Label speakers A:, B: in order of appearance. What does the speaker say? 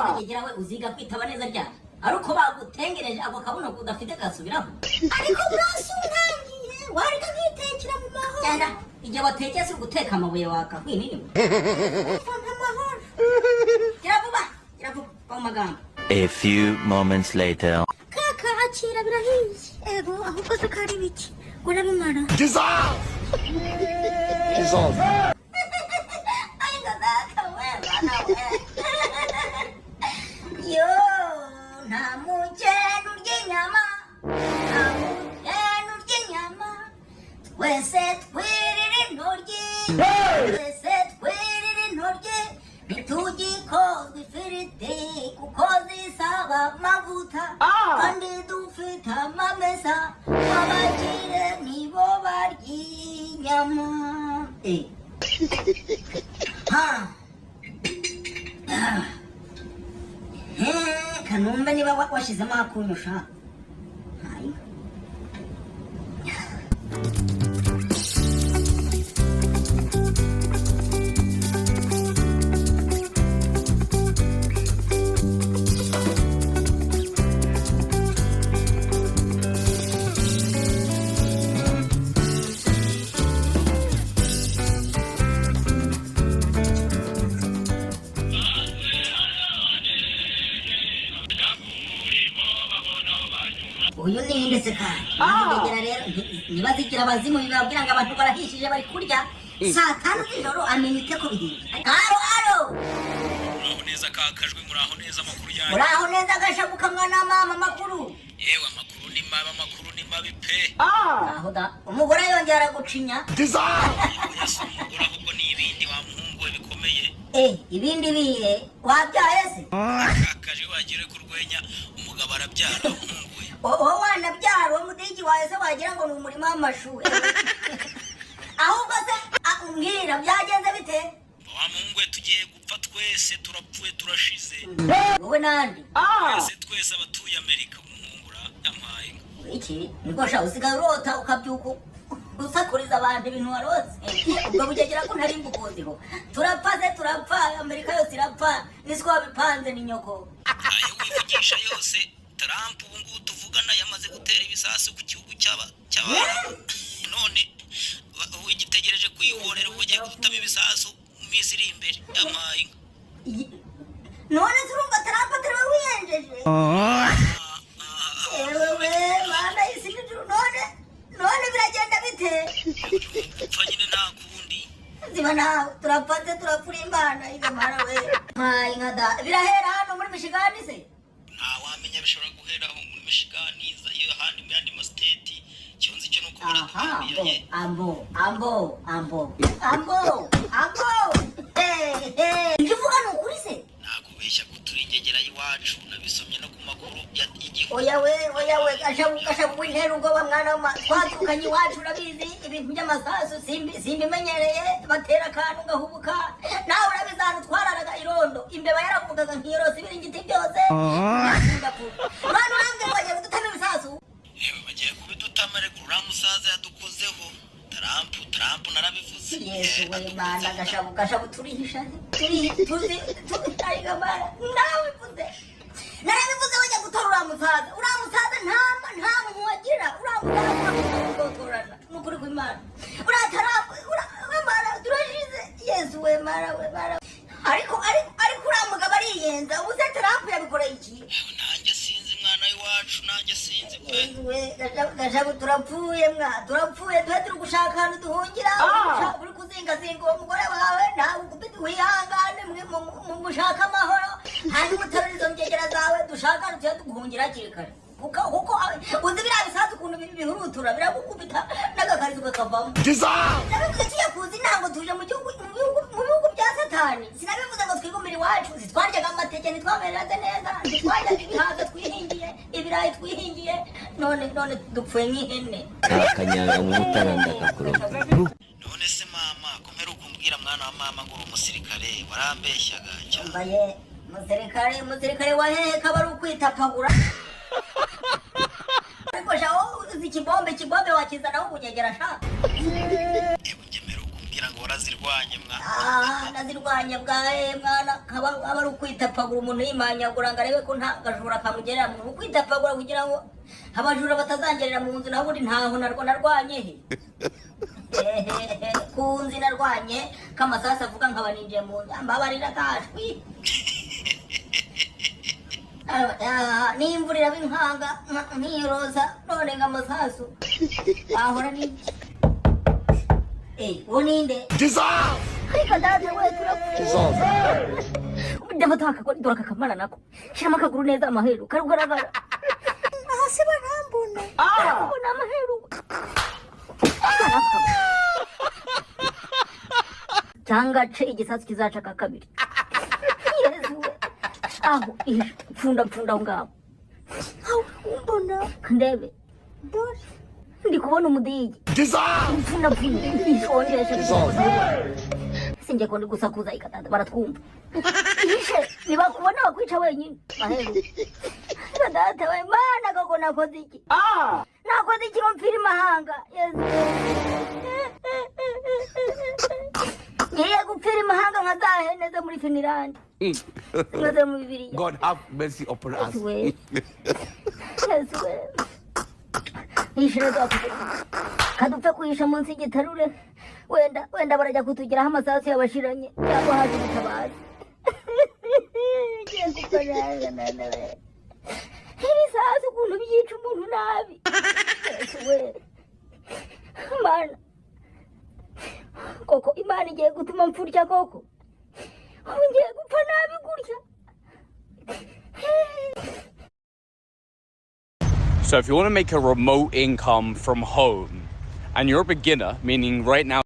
A: Bagegera we uziga kwitaba neza ryane. Aruko bagutengereje ako kabuno kudafite gasubiraho. Ariko brasuntangiye warika kwitekera mu mahoro. Cyana igihe watekese guteka amabuye waka kwinini.
B: A few moments later.
C: Kaka akira birahiye. Ego ahubwo tukari biki. Gura bimara.
D: Dissolve.
A: Yo, namujenu ry'inyama. Namujenu ry'inyama. Twese twirire intoryi. Twese twirire intoryi. Ntitugikoze ifiriti kuko zisaba amavuta. Kandi dufite amamesa. Abakire nibo barya inyama. Kanumbe niba washizemo akunyu sha. Uyu ni indese kandi. Bagegera rero nibazikira abazimu bibabwira ngo abantu barahishije bari kurya. Saa 5 z'ijoro amenyite ko bihiye. Aro.
E: Muraho neza kakajwe muraho neza makuru yanyu.
A: Muraho neza gashabuka mwana mama makuru.
E: Yewe amakuru ni mabi pe.
A: Aho da umugore yongera gucinya.
E: Yesu umugore ahubwo ni ibindi wa muhungu we bikomeye.
A: Ibindi bihe wabyaye se?
E: Kakaje wagire kurwenya umugabo arabyara umuhungu we.
A: Oho wanabyara uwo mudigi wawe se wagira ngo ni umurima w'amashuri. Ahubwo se mbwira byagenze bite?
E: Wa muhungu we tugiye gupfa twese turapfuye turashize.
A: Wowe nandi?
E: Twese abatuye Amerika umuhungura yampaye.
A: Iki niko sha usigaye urota ukabyuka usakuriza abantu ibintu warose. Ubwo bugegera ko ntari mbukoziho. Turapfa Amerika yose irapfa. Nisiko bipanze ni nyoko.
E: Ayo wivugisha yose Trump ubu ngubu tuvugana yamaze gutera ibisasu ku gihugu cy'abantu. None wigitegereje kwihorera ubwo giye gutama ibisasu mu minsi iri imbere yampaye.
A: None turumva Trump atari wiyenjeje. Ewe bana isinjuru none biragenda bite?
E: Upfa nyine nta kundi.
A: Ziba nawe turapfura imana igamara we. Nkada birahera hano muri Michigan se?
E: Wamenya bishobora guhera aho muri Michigan iyo handi mu yandi state cyonzi cyo nuko baraduhaye. Ambo. Ngivuga nukuri se? Nakubeshya kuturi ingegera yiwacu nabisomye no ku makuru y'igihugu.
A: Oya we gashabu w'intero ubwo bamwana twatukanye iwacu urabizi ibintu by'amasasu simbimenyereye batera akantu gahubuka nawe urabizi ahantu twararaga irondo imbeba yaravugaga nk'iyorosi ibiringiti byose. Mwana urambwira ngo bagiye kudutama ibisasu?
E: Bagiye kubidutama reka uriya musaza yadukozeho. Trump narabivuze.
A: Yesu we mana gashabu turihisha tuzi ayigamara nabivuze bajya gutora uriya musaza nta muntu wagira uriya musaza gutorana n'ukuri kw'Imana uriya Trump mara turashize. Yesu we mara ariko uriya mugabo ariyenza ubu se Trump yabikoreye iki?
E: Nanjye sinzi mwana w'iwacu nanjye sinzi pe.
A: Gashabu turapfuye turi gushaka ahantu duhungira. Uri kuzingazinga uwo mugore wawe nawe wihangane mu gushaka amahoro hanyuma uterura izo ngegera zawe dushaka tugiye duhungira hakiri kare kuko uzi biriya bisasu ukuntu bihurutura biragukubita n'agakarizo kakavamo. Nabivuze tugiye kuza intango tuje mu bihugu bya Satani. Sinabivuze ngo twigumire iwacu twaryaga amateke ntitwamereraga neza ntitwaryaga ibihaza twihingiye ibirayi twihingiye none dupfuye nk'ihene.
B: Akanyanga mu mutaranda gakuroga.
E: None se mama komera ukumbwira mwana wa mama ngo uri umusirikare warambeshyaga cyane.
A: Mbaye umusirikare wa hehe kaba ari ukwitapagura. Ariko shaho uzi ikibombe wakizanaho kunyegera sha.
E: Ugemera ukumbwira ngo mwazirwanye mwa
A: nazirwanya bwawe mwana aba ari ukwitapagura umuntu yimanyagura ngo arebe ko nta gajura kamugerera mu ukwitapagura kugira ngo abajura batazangerera mu nzu naho ubundi ntaho narwanye he ku nzi narwanye k'amasasu avuga nkaba ninjiye mu nzu mbabarira kashwi n'imvura iraba inkanga nk'iroza none ngo amasasu ahora n'iki uwo ninde ariko data we ndafata akakora kakamara nako shyiramo akaguru neza amaheru karugaragara
C: hasi barambona
A: ubona amaheru cyangwa ce igisasu kizaca ka kabiri yezu we aho pfunda aho ngaho
C: umbona
A: ndebe
C: dore
A: ndi kubona umudigi pfunda ishonjeshe sinjye ko ndi gusakuza ikatanda baratwumva ishe ntibakubona bakwica wenyine maheru data we mana koko nakoze iki nakoze iki ngo mpfire imahanga yezu ngiye gupfira imahanga nkazaheneze muri Finland nkaze mu Bibiliya.
D: God have mercy upon us.
A: Yesu we ishire kadupfe kuhisha munsi y'igitarure wenda barajya kutugeraho amasasu yabashiranye cyangwa haje ubutabazi ngiye gukorera nanawe iri sasu ukuntu byica umuntu nabi Yesu we mana koko imana igiye gutuma mpfurya koko ngiye gupfa nabi gutya.
F: So if you want to make a remote income from home and you're a beginner, meaning right now